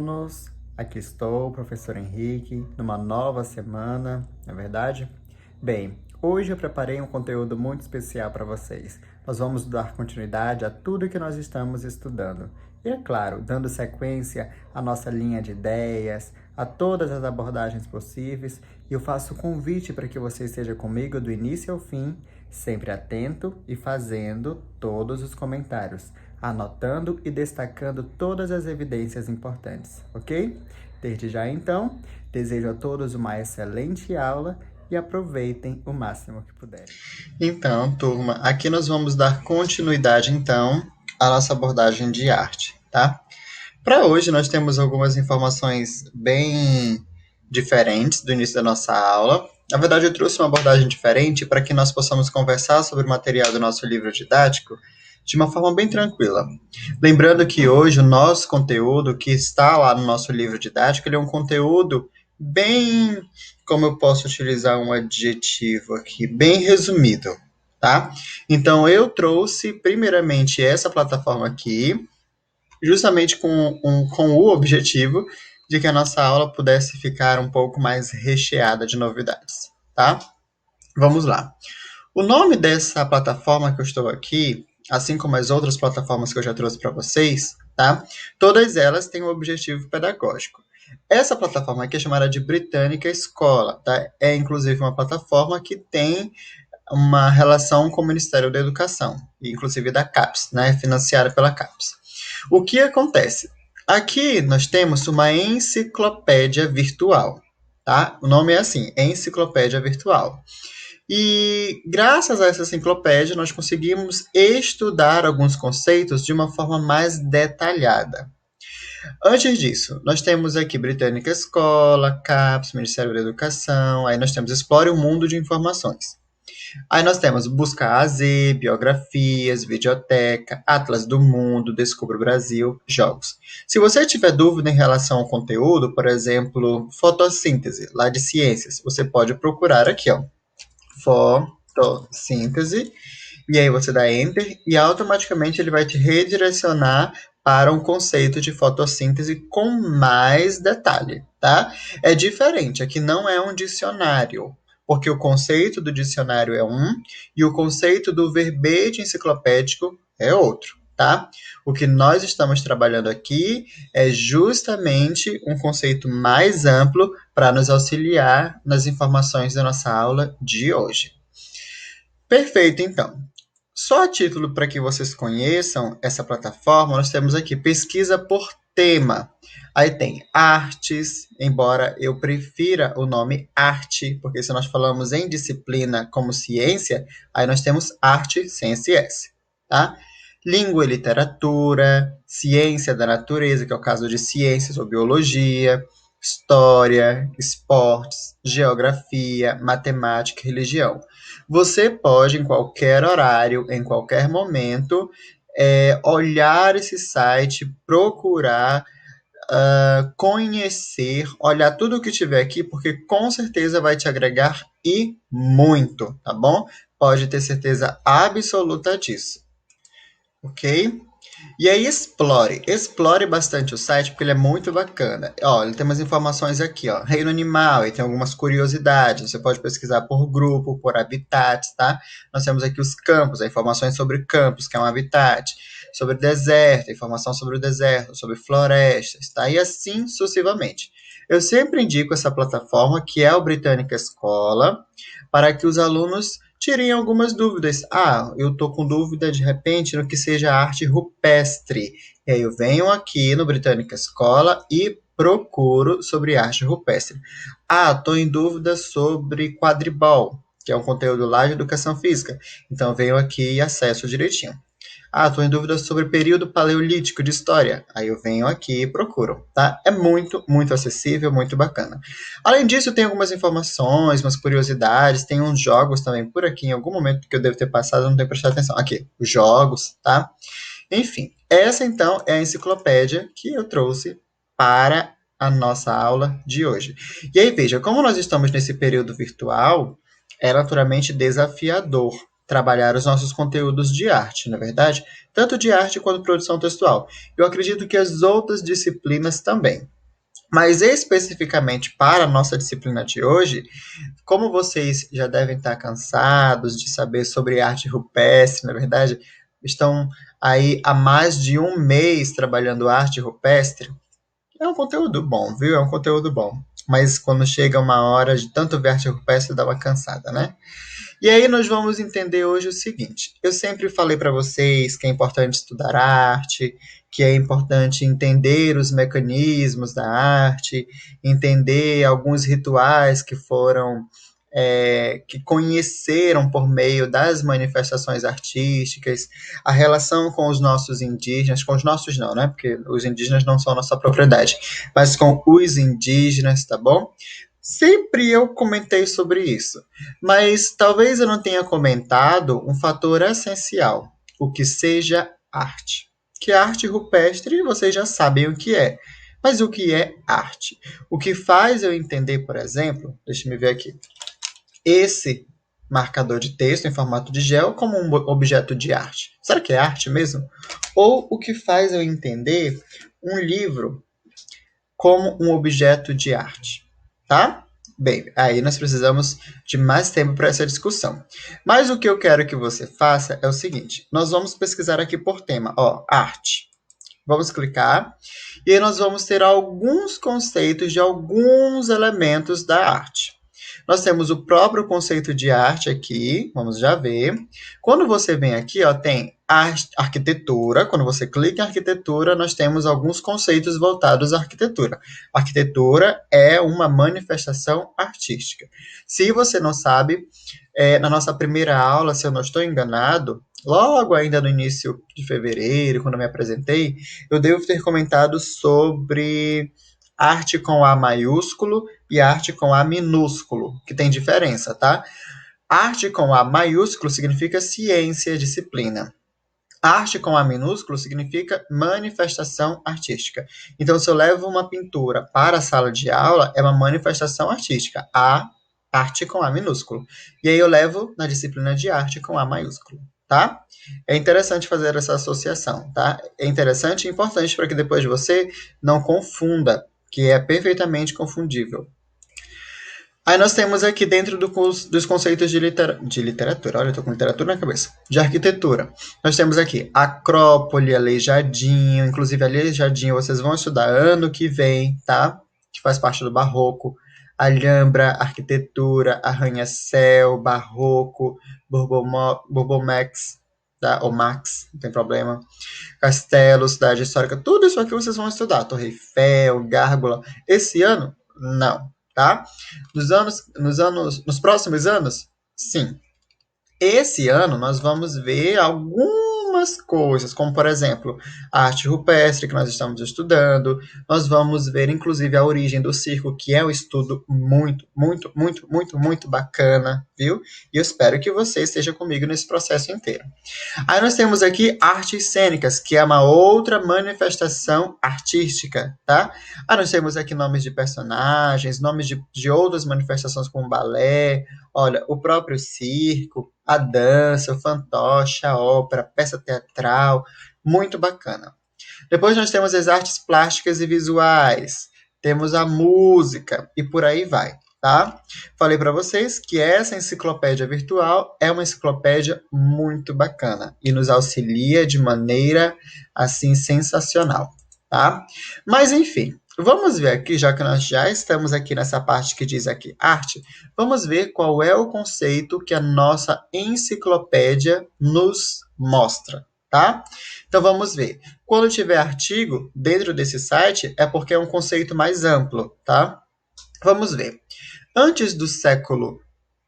alunos, aqui estou, professor Henrique, numa nova semana, não é verdade? Bem, hoje eu preparei um conteúdo muito especial para vocês. Nós vamos dar continuidade a tudo que nós estamos estudando. E é claro, dando sequência à nossa linha de ideias, a todas as abordagens possíveis, e eu faço o convite para que você esteja comigo do início ao fim, sempre atento e fazendo todos os comentários, anotando e destacando todas as evidências importantes, ok? Desde já, então, desejo a todos uma excelente aula e aproveitem o máximo que puderem. Então, turma, aqui nós vamos dar continuidade, então, à nossa abordagem de arte, tá? Para hoje, nós temos algumas informações bem diferentes do início da nossa aula. Na verdade, eu trouxe uma abordagem diferente para que nós possamos conversar sobre o material do nosso livro didático de uma forma bem tranquila. Lembrando que hoje o nosso conteúdo que está lá no nosso livro didático, ele é um conteúdo bem, como eu posso utilizar um adjetivo aqui, bem resumido, tá? Então eu trouxe primeiramente essa plataforma aqui, justamente com o objetivo de que a nossa aula pudesse ficar um pouco mais recheada de novidades, tá? Vamos lá. O nome dessa plataforma que eu estou aqui, assim como as outras plataformas que eu já trouxe para vocês, tá? Todas elas têm um objetivo pedagógico. Essa plataforma aqui é chamada de Britânica Escola, tá? É inclusive uma plataforma que tem uma relação com o Ministério da Educação, inclusive da CAPES, né? Financiada pela CAPES. O que acontece? Aqui nós temos uma enciclopédia virtual, tá? O nome é assim, Enciclopédia Virtual. E graças a essa enciclopédia, nós conseguimos estudar alguns conceitos de uma forma mais detalhada. Antes disso, nós temos aqui Britânica Escola, CAPES, Ministério da Educação, aí nós temos Explore o Mundo de Informações. Aí nós temos Busca A a Z, Biografias, Videoteca, Atlas do Mundo, Descubra o Brasil, Jogos. Se você tiver dúvida em relação ao conteúdo, por exemplo, fotossíntese, lá de ciências, você pode procurar aqui, ó. Fotossíntese, e aí você dá Enter e automaticamente ele vai te redirecionar para um conceito de fotossíntese com mais detalhe, tá? É diferente, aqui não é um dicionário, porque o conceito do dicionário é um e o conceito do verbete enciclopédico é outro, tá? O que nós estamos trabalhando aqui é justamente um conceito mais amplo para nos auxiliar nas informações da nossa aula de hoje. Perfeito, então. Só a título para que vocês conheçam essa plataforma, nós temos aqui pesquisa por tema. Aí tem artes, embora eu prefira o nome arte, porque se nós falamos em disciplina como ciência, aí nós temos arte sem esse S, tá? Língua e literatura, ciência da natureza, que é o caso de ciências ou biologia, história, esportes, geografia, matemática e religião. Você pode, em qualquer horário, em qualquer momento, olhar esse site, procurar, conhecer, olhar tudo o que tiver aqui, porque com certeza vai te agregar e muito, tá bom? Pode ter certeza absoluta disso, ok? E aí explore bastante o site, porque ele é muito bacana. Ó, ele tem umas informações aqui, ó, reino animal, e tem algumas curiosidades, você pode pesquisar por grupo, por habitats, tá? Nós temos aqui os campos, informações sobre campos, que é um habitat, sobre deserto, informação sobre o deserto, sobre florestas, tá? E assim sucessivamente. Eu sempre indico essa plataforma, que é o Britânica Escola, para que os alunos tirem algumas dúvidas. Ah, eu estou com dúvida de repente no que seja arte rupestre. E aí eu venho aqui no Britânica Escola e procuro sobre arte rupestre. Ah, estou em dúvida sobre quadribol, que é um conteúdo lá de educação física. Então eu venho aqui e acesso direitinho. Ah, estou em dúvida sobre período paleolítico de história. Aí eu venho aqui e procuro, tá? É muito, muito acessível, muito bacana. Além disso, tem algumas informações, umas curiosidades, tem uns jogos também por aqui, em algum momento que eu devo ter passado, eu não tenho prestado atenção. Aqui, os jogos, tá? Enfim, essa então é a enciclopédia que eu trouxe para a nossa aula de hoje. E aí, veja, como nós estamos nesse período virtual, é naturalmente desafiador trabalhar os nossos conteúdos de arte, na verdade, tanto de arte quanto produção textual. Eu acredito que as outras disciplinas também. Mas especificamente para a nossa disciplina de hoje, como vocês já devem estar cansados de saber sobre arte rupestre, na verdade, estão aí há mais de um mês trabalhando arte rupestre, é um conteúdo bom, viu? É um conteúdo bom. Mas quando chega uma hora de tanto ver arte rupestre, dá uma cansada, né? E aí nós vamos entender hoje o seguinte: eu sempre falei para vocês que é importante estudar arte, que é importante entender os mecanismos da arte, entender alguns rituais que foram que conheceram por meio das manifestações artísticas, a relação com os nossos indígenas, com os nossos não, né? Porque os indígenas não são nossa propriedade, mas com os indígenas, tá bom? Sempre eu comentei sobre isso, mas talvez eu não tenha comentado um fator essencial, o que seja arte. Que arte rupestre vocês já sabem o que é, mas o que é arte? O que faz eu entender, por exemplo, deixa eu ver aqui, esse marcador de texto em formato de gel como um objeto de arte. Será que é arte mesmo? Ou o que faz eu entender um livro como um objeto de arte, tá? Bem, aí nós precisamos de mais tempo para essa discussão. Mas o que eu quero que você faça é o seguinte: nós vamos pesquisar aqui por tema, ó, arte. Vamos clicar e aí nós vamos ter alguns conceitos de alguns elementos da arte. Nós temos o próprio conceito de arte aqui, vamos já ver. Quando você vem aqui, ó, tem arquitetura. Quando você clica em arquitetura, nós temos alguns conceitos voltados à arquitetura. Arquitetura é uma manifestação artística. Se você não sabe, na nossa primeira aula, se eu não estou enganado, logo ainda no início de fevereiro, quando eu me apresentei, eu devo ter comentado sobre arte com A maiúsculo e arte com A minúsculo, que tem diferença, tá? Arte com A maiúsculo significa ciência, disciplina. Arte com A minúsculo significa manifestação artística. Então, se eu levo uma pintura para a sala de aula, é uma manifestação artística. A arte com A minúsculo. E aí eu levo na disciplina de arte com A maiúsculo, tá? É interessante fazer essa associação, tá? É interessante e importante para que depois você não confunda, que é perfeitamente confundível. Aí nós temos aqui dentro dos conceitos de literatura, olha, eu tô com literatura na cabeça, de arquitetura. Nós temos aqui Acrópole, Aleijadinho, inclusive Aleijadinho vocês vão estudar ano que vem, tá? Que faz parte do Barroco. Alhambra, arquitetura, arranha-céu, Barroco, Bourbomex, tá? Ou Max, não tem problema. Castelo, cidade histórica, tudo isso aqui vocês vão estudar. Torre Eiffel, Gárgula. Esse ano, não, tá? Nos próximos anos, sim. Esse ano nós vamos ver algumas coisas, como por exemplo, a arte rupestre que nós estamos estudando. Nós vamos ver inclusive a origem do circo, que é um estudo muito, muito, muito, muito, muito bacana, viu? E eu espero que você esteja comigo nesse processo inteiro. Aí nós temos aqui artes cênicas, que é uma outra manifestação artística, tá? Aí nós temos aqui nomes de personagens, nomes de outras manifestações como balé, olha, o próprio circo, a dança, o fantoche, a ópera, a peça teatral, muito bacana. Depois nós temos as artes plásticas e visuais, temos a música e por aí vai, tá? Falei para vocês que essa enciclopédia virtual é uma enciclopédia muito bacana e nos auxilia de maneira assim sensacional, tá? Mas enfim, vamos ver aqui, já que nós já estamos aqui nessa parte que diz aqui arte, vamos ver qual é o conceito que a nossa enciclopédia nos mostra, tá? Então vamos ver. Quando tiver artigo dentro desse site, é porque é um conceito mais amplo, tá? Vamos ver. Antes do século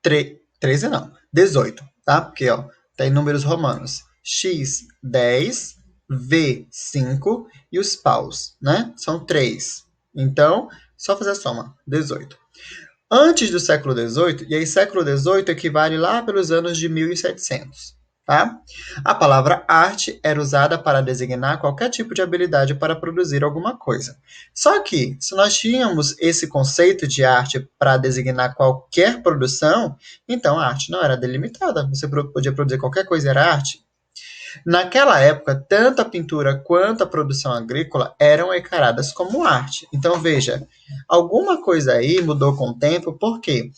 13, não, 18, tá? Porque, ó, tem números romanos. X, 10, V, 5 e os paus, né? São 3. Então, só fazer a soma, 18. Antes do século XVIII, e aí século XVIII equivale lá pelos anos de 1700, tá? A palavra arte era usada para designar qualquer tipo de habilidade para produzir alguma coisa. Só que, se nós tínhamos esse conceito de arte para designar qualquer produção, então a arte não era delimitada. Você podia produzir qualquer coisa, era arte. Naquela época, tanto a pintura quanto a produção agrícola eram encaradas como arte. Então, veja, alguma coisa aí mudou com o tempo, por quê?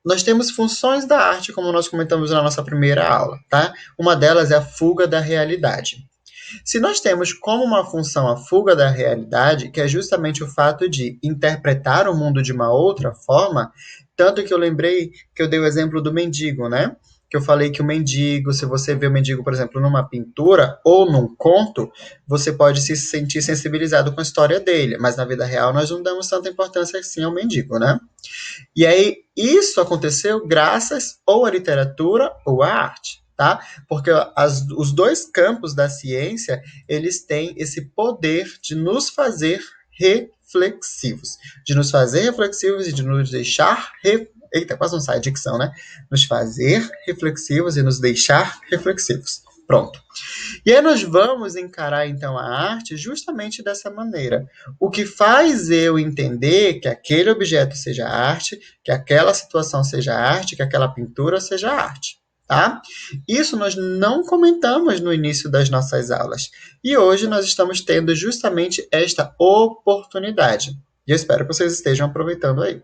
Nós temos funções da arte, como nós comentamos na nossa primeira aula, tá? Uma delas é a fuga da realidade. Se nós temos como uma função a fuga da realidade, que é justamente o fato de interpretar o mundo de uma outra forma, tanto que eu lembrei que eu dei o exemplo do mendigo, né? Que eu falei que o mendigo, se você vê o mendigo, por exemplo, numa pintura ou num conto, você pode se sentir sensibilizado com a história dele, mas na vida real nós não damos tanta importância assim ao mendigo, né? E aí, isso aconteceu graças ou à literatura ou à arte, tá? Porque os dois campos da ciência, eles têm esse poder de nos fazer reflexivos. De nos fazer reflexivos e de nos deixar... Eita, quase não sai a dicção, né? Nos fazer reflexivos e nos deixar reflexivos. Pronto. E aí nós vamos encarar então a arte justamente dessa maneira. O que faz eu entender que aquele objeto seja arte, que aquela situação seja arte, que aquela pintura seja arte. Tá? Isso nós não comentamos no início das nossas aulas. E hoje nós estamos tendo justamente esta oportunidade. E eu espero que vocês estejam aproveitando aí.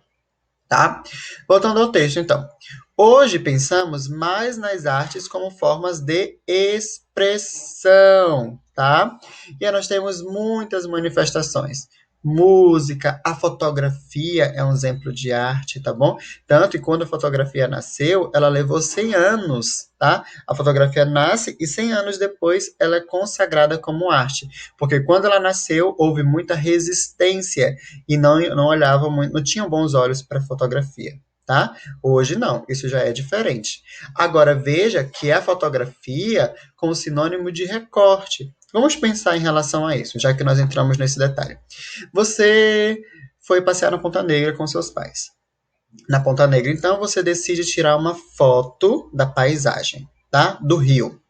Tá? Voltando ao texto, então. Hoje pensamos mais nas artes como formas de expressão, tá? E aí nós temos muitas manifestações. Música, a fotografia é um exemplo de arte, tá bom? Tanto que quando a fotografia nasceu, ela levou 100 anos, tá? A fotografia nasce e 100 anos depois ela é consagrada como arte. Porque quando ela nasceu, houve muita resistência e não olhavam muito, não tinham bons olhos para a fotografia, tá? Hoje não, isso já é diferente. Agora veja que a fotografia como sinônimo de recorte. Vamos pensar em relação a isso, já que nós entramos nesse detalhe. Você foi passear na Ponta Negra com seus pais. Na Ponta Negra, então, você decide tirar uma foto da paisagem, tá? Do rio.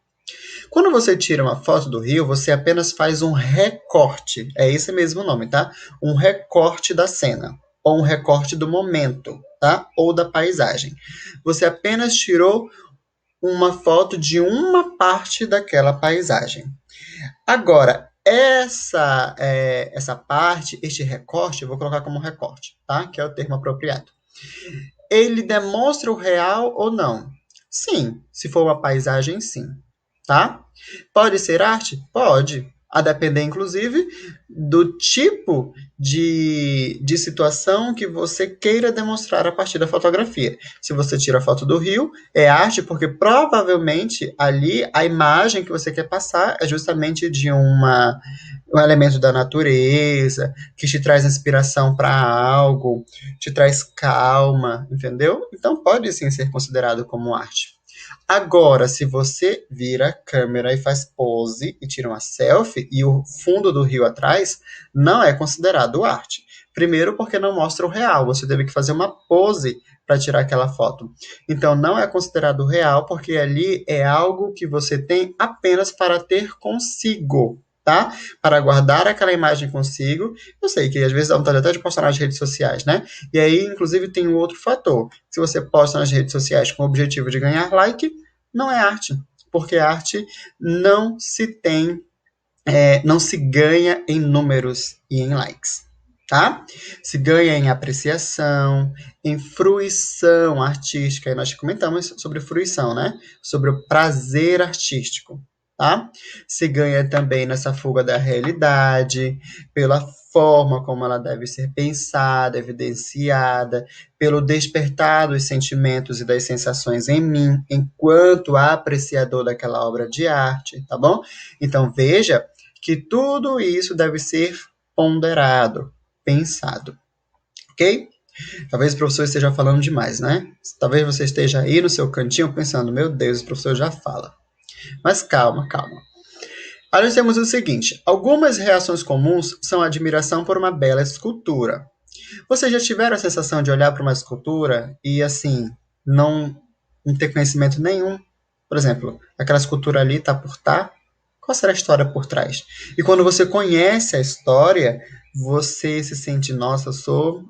Quando você tira uma foto do rio, você apenas faz um recorte. É esse mesmo nome, tá? Um recorte da cena. Ou um recorte do momento, tá? Ou da paisagem. Você apenas tirou uma foto de uma parte daquela paisagem. Agora, essa parte, este recorte, eu vou colocar como recorte, tá? Que é o termo apropriado. Ele demonstra o real ou não? Sim, se for uma paisagem, sim, tá? Pode ser arte? Pode. A depender, inclusive, do tipo de situação que você queira demonstrar a partir da fotografia. Se você tira a foto do rio, é arte porque provavelmente ali a imagem que você quer passar é justamente de um elemento da natureza, que te traz inspiração para algo, te traz calma, entendeu? Então pode sim ser considerado como arte. Agora, se você vira a câmera e faz pose e tira uma selfie e o fundo do rio atrás, não é considerado arte. Primeiro, porque não mostra o real, você teve que fazer uma pose para tirar aquela foto. Então, não é considerado real, porque ali é algo que você tem apenas para ter consigo, tá? Para guardar aquela imagem consigo. Eu sei que às vezes dá vontade até de postar nas redes sociais, né? E aí, inclusive, tem um outro fator. Se você posta nas redes sociais com o objetivo de ganhar like, não é arte, porque arte não se tem, não se ganha em números e em likes, tá? Se ganha em apreciação, em fruição artística, e nós comentamos sobre fruição, né? Sobre o prazer artístico, tá? Se ganha também nessa fuga da realidade, pela forma como ela deve ser pensada, evidenciada, pelo despertar dos sentimentos e das sensações em mim, enquanto apreciador daquela obra de arte, tá bom? Então veja que tudo isso deve ser ponderado, pensado, ok? Talvez o professor esteja falando demais, né? Talvez você esteja aí no seu cantinho pensando, meu Deus, o professor já fala. Mas calma, calma. Aí nós temos o seguinte: algumas reações comuns são a admiração por uma bela escultura. Vocês já tiveram a sensação de olhar para uma escultura e, assim, não ter conhecimento nenhum? Por exemplo, aquela escultura ali tá por tá? Qual será a história por trás? E quando você conhece a história, você se sente, nossa, sou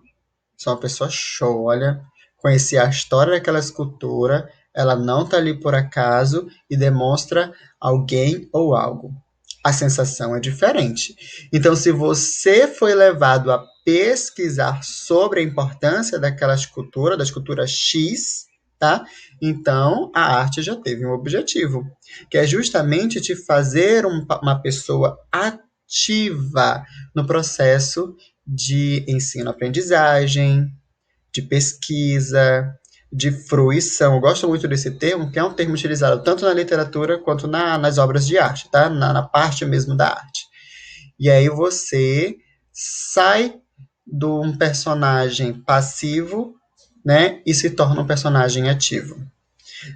uma pessoa show, olha, conheci a história daquela escultura, Ela não está ali por acaso e demonstra alguém ou algo. A sensação é diferente. Então, se você foi levado a pesquisar sobre a importância daquela escultura, da escultura X, tá? Então, a arte já teve um objetivo, que é justamente te fazer uma pessoa ativa no processo de ensino-aprendizagem, de pesquisa, de fruição. Eu gosto muito desse termo, que é um termo utilizado tanto na literatura quanto nas obras de arte, tá? Na parte mesmo da arte. E aí você sai de um personagem passivo, né, e se torna um personagem ativo.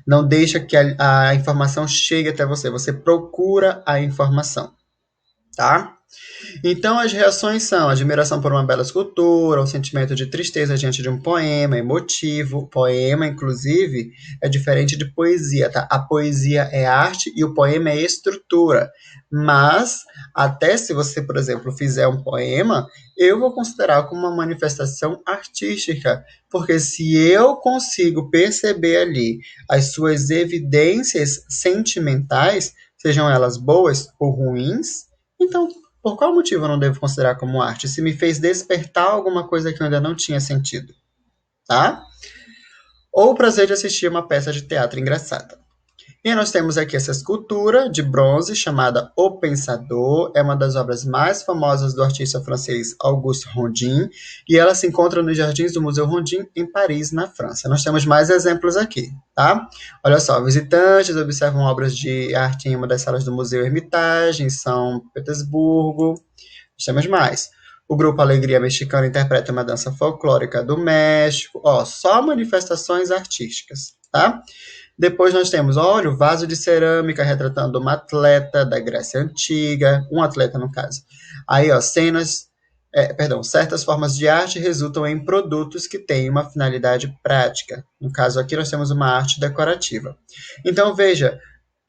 Não deixa que a informação chegue até você, você procura a informação, tá? Então, as reações são admiração por uma bela escultura, o sentimento de tristeza diante de um poema, emotivo. Poema, inclusive, é diferente de poesia, tá? A poesia é arte e o poema é estrutura. Mas, até se você, por exemplo, fizer um poema, eu vou considerar como uma manifestação artística, porque se eu consigo perceber ali as suas evidências sentimentais, sejam elas boas ou ruins, então por qual motivo eu não devo considerar como arte? Se me fez despertar alguma coisa que eu ainda não tinha sentido, tá? Ou o prazer de assistir uma peça de teatro engraçada. E nós temos aqui essa escultura de bronze chamada O Pensador, é uma das obras mais famosas do artista francês Auguste Rodin, e ela se encontra nos jardins do Museu Rodin, em Paris, na França. Nós temos mais exemplos aqui, tá? Olha só, visitantes observam obras de arte em uma das salas do Museu Hermitage, em São Petersburgo. Nós temos mais. O grupo Alegria Mexicana interpreta uma dança folclórica do México. Ó, só manifestações artísticas, tá? Depois nós temos, olha, o vaso de cerâmica retratando uma atleta da Grécia Antiga, um atleta no caso. Aí, ó, certas formas de arte resultam em produtos que têm uma finalidade prática. No caso aqui nós temos uma arte decorativa. Então, veja,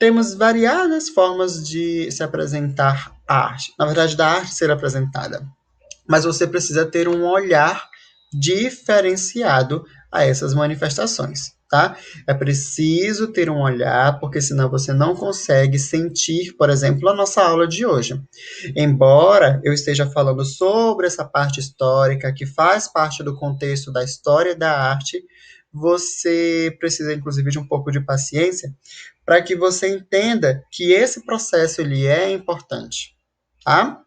temos variadas formas de se apresentar arte. Na verdade, da arte ser apresentada. Mas você precisa ter um olhar diferenciado a essas manifestações, tá? É preciso ter um olhar, porque senão você não consegue sentir, por exemplo, a nossa aula de hoje. Embora eu esteja falando sobre essa parte histórica, que faz parte do contexto da história da arte, você precisa, inclusive, de um pouco de paciência para que você entenda que esse processo ele é importante, tá?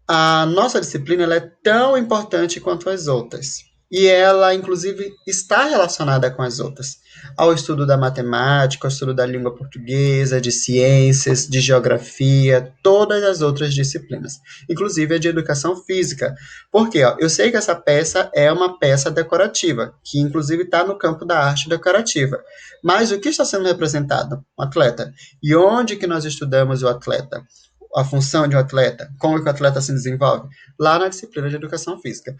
A nossa disciplina ela é tão importante quanto as outras. E ela, inclusive, está relacionada com as outras. Ao estudo da matemática, ao estudo da língua portuguesa, de ciências, de geografia, todas as outras disciplinas. Inclusive a de educação física. Porque ó, eu sei que essa peça é uma peça decorativa, que inclusive está no campo da arte decorativa. Mas o que está sendo representado? Um atleta. E onde que nós estudamos o atleta? A função de um atleta, como que o atleta se desenvolve, lá na disciplina de educação física.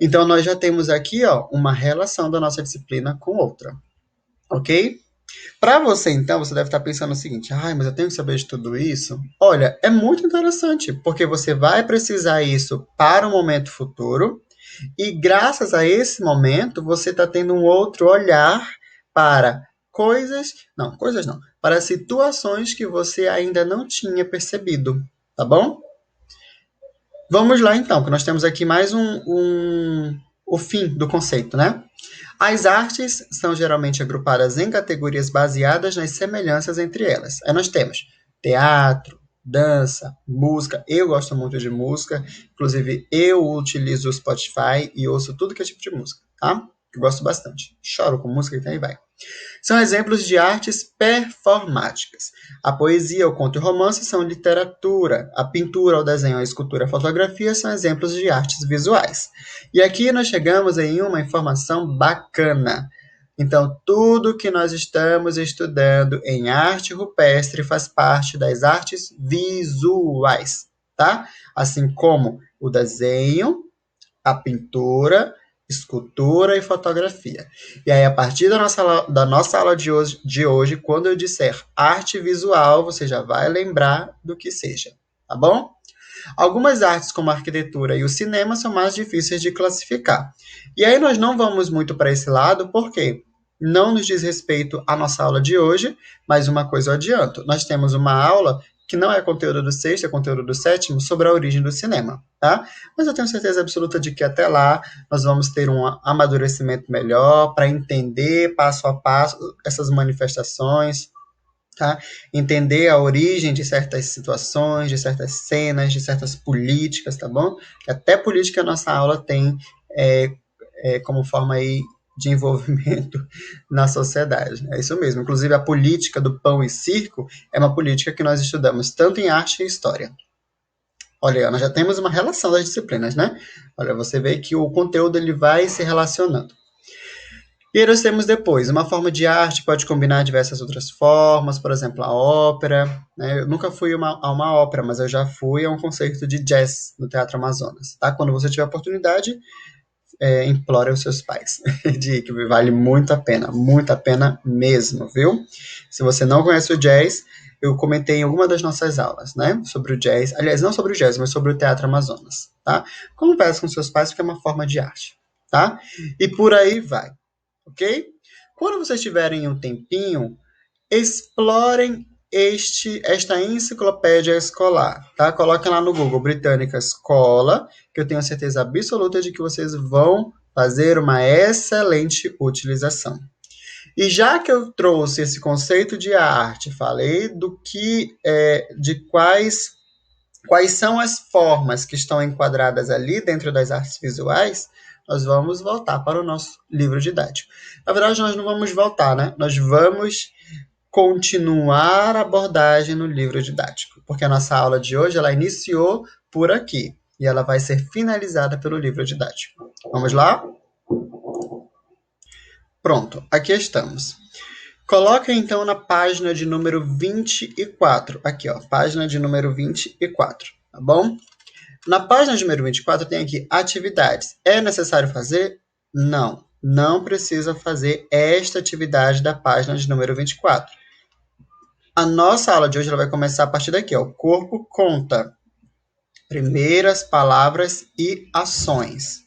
Então, nós já temos aqui ó, uma relação da nossa disciplina com outra, ok? Para você, então, você deve estar pensando o seguinte, mas eu tenho que saber de tudo isso? Olha, é muito interessante, porque você vai precisar isso para o momento futuro, e graças a esse momento, você está tendo um outro olhar para coisas não, para situações que você ainda não tinha percebido, tá bom? Vamos lá então, que nós temos aqui mais o fim do conceito, né? As artes são geralmente agrupadas em categorias baseadas nas semelhanças entre elas. Aí nós temos teatro, dança, música. Eu gosto muito de música, inclusive eu utilizo o Spotify e ouço tudo que é tipo de música, tá? Eu gosto bastante. Choro com música e aí vai. São exemplos de artes performáticas. A poesia, o conto e o romance são literatura. A pintura, o desenho, a escultura e a fotografia são exemplos de artes visuais. E aqui nós chegamos em uma informação bacana. Então, tudo que nós estamos estudando em arte rupestre faz parte das artes visuais, tá? Assim como o desenho, a pintura, escultura e fotografia. E aí, a partir da nossa aula de hoje, quando eu disser arte visual, você já vai lembrar do que seja, tá bom? Algumas artes, como a arquitetura e o cinema, são mais difíceis de classificar. E aí nós não vamos muito para esse lado, por quê? não nos diz respeito à nossa aula de hoje, mas uma coisa eu adianto: nós temos uma aula que não é conteúdo do sexto, é conteúdo do sétimo, sobre a origem do cinema, tá? Mas eu tenho certeza absoluta de que até lá nós vamos ter um amadurecimento melhor para entender passo a passo essas manifestações, tá? Entender a origem de certas situações, de certas cenas, de certas políticas, tá bom? Até política a nossa aula tem é, como forma aí de envolvimento na sociedade. É isso mesmo. Inclusive, a política do pão e circo é uma política que nós estudamos tanto em arte e história. Olha, nós já temos uma relação das disciplinas, né? Olha, você vê que o conteúdo ele vai se relacionando. E aí nós temos depois, uma forma de arte pode combinar diversas outras formas, por exemplo, a ópera, né? Eu nunca fui a uma ópera, mas eu já fui a um concerto de jazz no Teatro Amazonas, tá? Quando você tiver oportunidade, implore aos seus pais de que vale muito a pena mesmo, viu? Se você não conhece o jazz, eu comentei em alguma das nossas aulas, né? Sobre o jazz, aliás, não sobre o jazz, mas sobre o Teatro Amazonas, tá? Converse com seus pais porque é uma forma de arte, tá? E por aí vai, ok? Quando vocês tiverem um tempinho, explorem esta enciclopédia escolar, tá? Coloquem lá no Google Britânica Escola, que eu tenho certeza absoluta de que vocês vão fazer uma excelente utilização. E já que eu trouxe esse conceito de arte, falei do que de quais são as formas que estão enquadradas ali dentro das artes visuais, nós vamos voltar para o nosso livro didático. Na verdade, nós não vamos voltar, né? Nós vamos continuar a abordagem no livro didático, porque a nossa aula de hoje ela iniciou por aqui e ela vai ser finalizada pelo livro didático. Vamos lá? Pronto, aqui estamos. Coloca então na página de número 24. Aqui, ó, página de número 24, tá bom? Na página de número 24 tem aqui atividades. É necessário fazer? Não, não precisa fazer esta atividade da página de número 24. A nossa aula de hoje ela vai começar a partir daqui, ó. O corpo conta. Primeiras palavras e ações.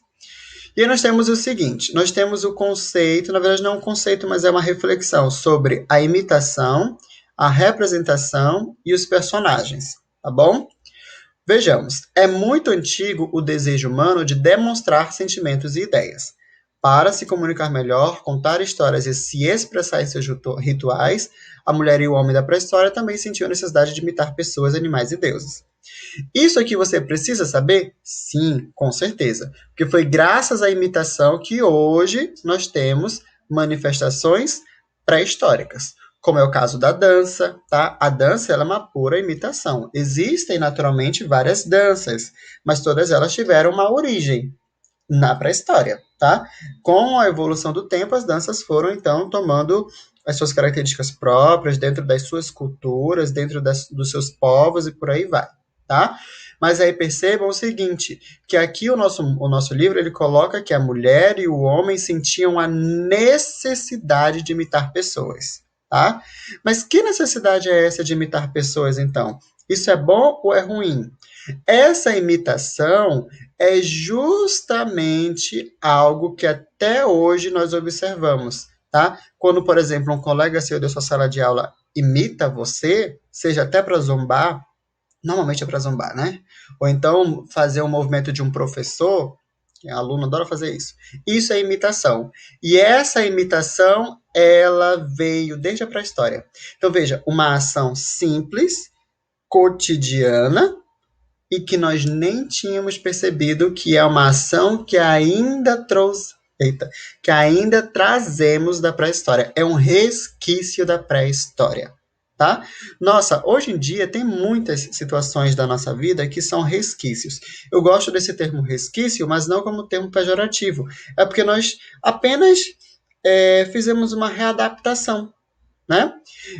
E aí nós temos o seguinte, nós temos o conceito, na verdade não é um conceito, mas é uma reflexão sobre a imitação, a representação e os personagens, tá bom? Vejamos, é muito antigo o desejo humano de demonstrar sentimentos e ideias. Para se comunicar melhor, contar histórias e se expressar em seus rituais, a mulher e o homem da pré-história também sentiam a necessidade de imitar pessoas, animais e deuses. Isso aqui você precisa saber? Sim, com certeza. Porque foi graças à imitação que hoje nós temos manifestações pré-históricas, como é o caso da dança, tá? A dança ela é uma pura imitação. Existem naturalmente várias danças, mas todas elas tiveram uma origem na pré-história, tá? Com a evolução do tempo, as danças foram então tomando as suas características próprias dentro das suas culturas, dentro dos seus povos e por aí vai, tá? Mas aí percebam o seguinte, que aqui o nosso livro ele coloca que a mulher e o homem sentiam a necessidade de imitar pessoas, tá? Mas que necessidade é essa de imitar pessoas, então? Isso é bom ou é ruim? Essa imitação é justamente algo que até hoje nós observamos, tá? Quando, por exemplo, um colega seu da sua sala de aula imita você, seja até para zombar, normalmente é para zombar, né? Ou então fazer um movimento de um professor, que a aluna adora fazer isso. Isso é imitação. E essa imitação, ela veio desde a pré-história. Então, veja, uma ação simples, cotidiana, e que nós nem tínhamos percebido que é uma ação que ainda trouxe, que ainda trazemos da pré-história. É um resquício da pré-história, tá? Nossa, hoje em dia tem muitas situações da nossa vida que são resquícios. Eu gosto desse termo resquício, mas não como termo pejorativo. É porque nós apenas fizemos uma readaptação, né?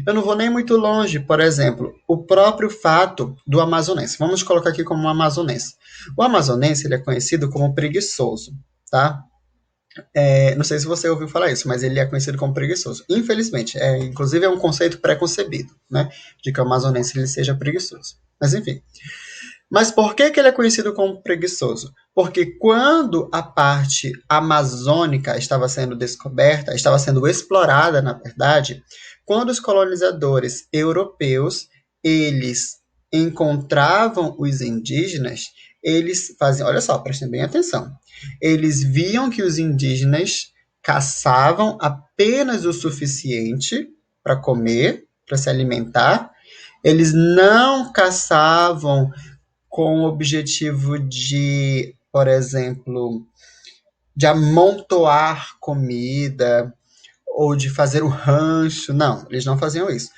Eu não vou nem muito longe, por exemplo, o próprio fato do amazonense. Vamos colocar aqui como um amazonense. O amazonense ele é conhecido como preguiçoso, tá? Não sei se você ouviu falar isso, mas ele é conhecido como preguiçoso. Infelizmente, inclusive é um conceito pré-concebido, né? De que o amazonense ele seja preguiçoso. Mas enfim. Mas por que ele é conhecido como preguiçoso? Porque quando a parte amazônica estava sendo descoberta, estava sendo explorada, na verdade, quando os colonizadores europeus, eles encontravam os indígenas, eles faziam, olha só, prestem bem atenção. Eles viam que os indígenas caçavam apenas o suficiente para comer, para se alimentar. Eles não caçavam com o objetivo de, por exemplo, de amontoar comida ou de fazer o rancho. Não, eles não faziam isso.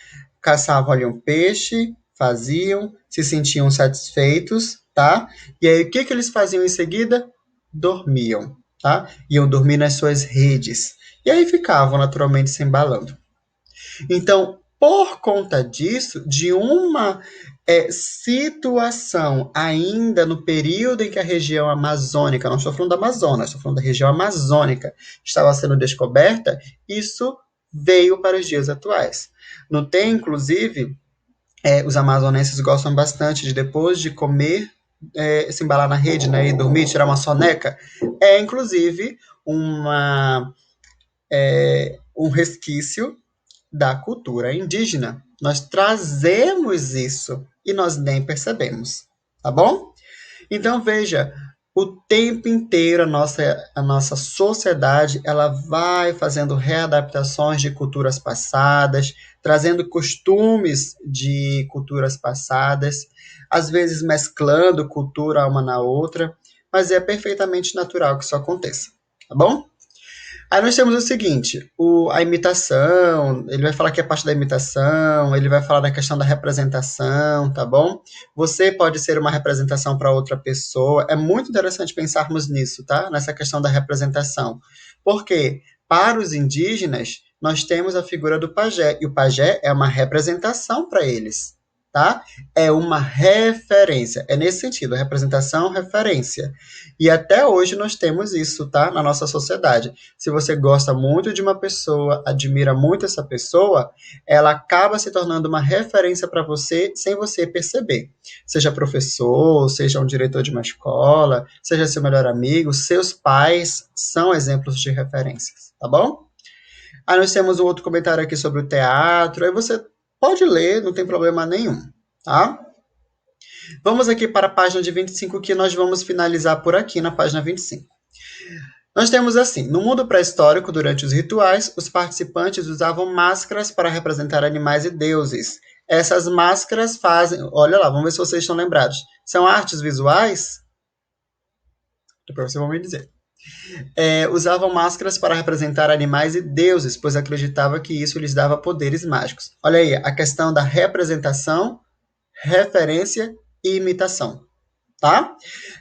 Caçavam ali um peixe, faziam, se sentiam satisfeitos, tá? E aí o que que eles faziam em seguida? Dormiam, tá? Iam dormir nas suas redes. E aí ficavam naturalmente se embalando. Então, por conta disso, de uma situação ainda no período em que a região amazônica, não estou falando da Amazonas, estou falando da região amazônica, estava sendo descoberta, isso veio para os dias atuais. No tem, inclusive, os amazonenses gostam bastante de, depois de comer, se embalar na rede, né, e dormir, tirar uma soneca. É, inclusive, um resquício da cultura indígena. Nós trazemos isso e nós nem percebemos, tá bom? Então veja, o tempo inteiro a nossa sociedade ela vai fazendo readaptações de culturas passadas, trazendo costumes de culturas passadas, às vezes mesclando cultura uma na outra, mas é perfeitamente natural que isso aconteça, tá bom? Aí nós temos o seguinte, a imitação, ele vai falar que é parte da imitação, ele vai falar da questão da representação, tá bom? Você pode ser uma representação para outra pessoa. É muito interessante pensarmos nisso, tá? Nessa questão da representação. Porque para os indígenas, nós temos a figura do pajé, e o pajé é uma representação para eles, tá? É uma referência. É nesse sentido, representação, referência. E até hoje nós temos isso, tá? Na nossa sociedade. Se você gosta muito de uma pessoa, admira muito essa pessoa, ela acaba se tornando uma referência para você sem você perceber. Seja professor, seja um diretor de uma escola, seja seu melhor amigo, seus pais são exemplos de referências, tá bom? Aí nós temos um outro comentário aqui sobre o teatro, aí você pode ler, não tem problema nenhum, tá? Vamos aqui para a página de 25, que nós vamos finalizar por aqui na página 25. Nós temos assim: no mundo pré-histórico, durante os rituais, os participantes usavam máscaras para representar animais e deuses. Essas máscaras fazem. Olha lá, vamos ver se vocês estão lembrados. São artes visuais? Depois vocês vão me dizer. Usavam máscaras para representar animais e deuses, pois acreditava que isso lhes dava poderes mágicos. Olha aí, a questão da representação, referência e imitação, tá?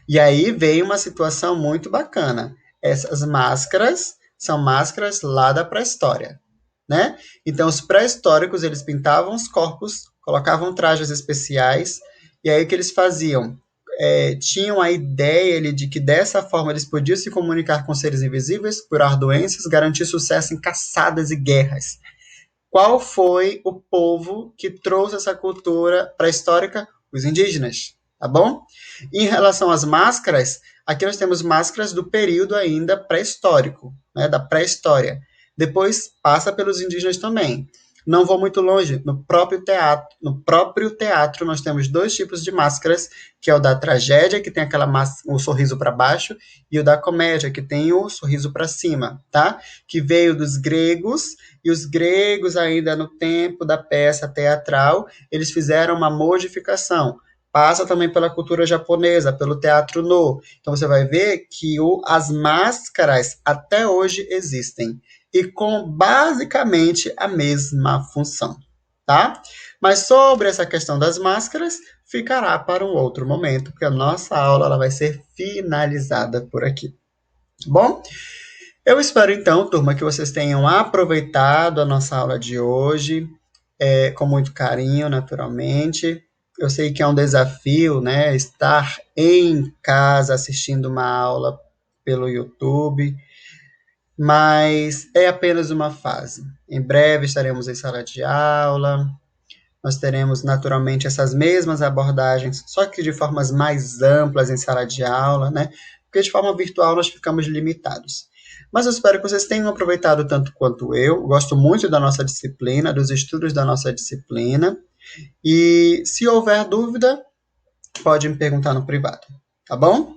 E aí vem uma situação muito bacana. Essas máscaras são máscaras lá da pré-história, né? Então, os pré-históricos, eles pintavam os corpos, colocavam trajes especiais, e aí o que eles faziam? Tinham a ideia de que dessa forma eles podiam se comunicar com seres invisíveis, curar doenças, garantir sucesso em caçadas e guerras. Qual foi o povo que trouxe essa cultura pré-histórica? Os indígenas, tá bom? Em relação às máscaras, aqui nós temos máscaras do período ainda pré-histórico, né, da pré-história. Depois passa pelos indígenas também. Não vou muito longe, no próprio teatro nós temos dois tipos de máscaras, que é o da tragédia, que tem o sorriso para baixo, e o da comédia, que tem o sorriso para cima, tá? Que veio dos gregos, e os gregos, ainda no tempo da peça teatral, eles fizeram uma modificação. Passa também pela cultura japonesa, pelo teatro no. Então você vai ver que as máscaras até hoje existem e com basicamente a mesma função, tá? Mas sobre essa questão das máscaras, ficará para um outro momento, porque a nossa aula ela vai ser finalizada por aqui. Tá bom? Eu espero então, turma, que vocês tenham aproveitado a nossa aula de hoje, com muito carinho, naturalmente. Eu sei que é um desafio, né, estar em casa assistindo uma aula pelo YouTube, mas é apenas uma fase. Em breve estaremos em sala de aula, nós teremos naturalmente essas mesmas abordagens, só que de formas mais amplas em sala de aula, né? Porque de forma virtual nós ficamos limitados. Mas eu espero que vocês tenham aproveitado tanto quanto eu. Gosto muito da nossa disciplina, dos estudos da nossa disciplina. E se houver dúvida, pode me perguntar no privado, tá bom?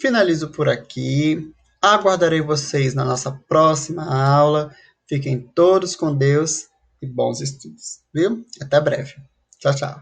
Finalizo por aqui. Aguardarei vocês na nossa próxima aula. Fiquem todos com Deus e bons estudos, viu? Até breve. Tchau, tchau.